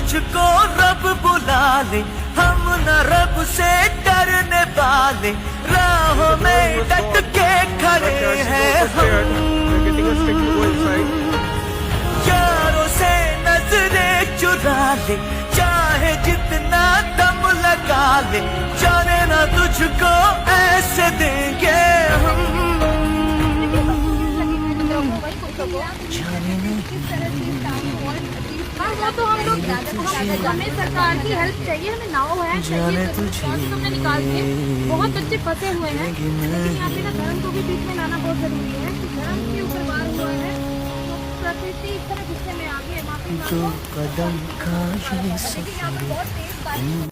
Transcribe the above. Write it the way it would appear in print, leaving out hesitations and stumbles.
तुझको रब बुला ले, हम न रब से डरने वाले, राहों में डट के खड़े हैं हम। यारों से नजरें चुरा ले, चाहे जितना दम लगा ले, जाने ना तुझको ऐसे देंगे हम। वो तो हम लोग हमें सरकार की हेल्प चाहिए, हमें नाव है चाहिए तो हमने निकाल के। बहुत बच्चे फंसे हुए हैं, लेकिन यहाँ पे ना धर्म को भी बीच में लाना बहुत जरूरी है कि धर्म के ऊपर वार हुआ है तो प्रकृति इस तरह गुस्से में आ गई है, माफी मांगो। कदम का ये लेकिन यहाँ पे बहुत तेज बारिश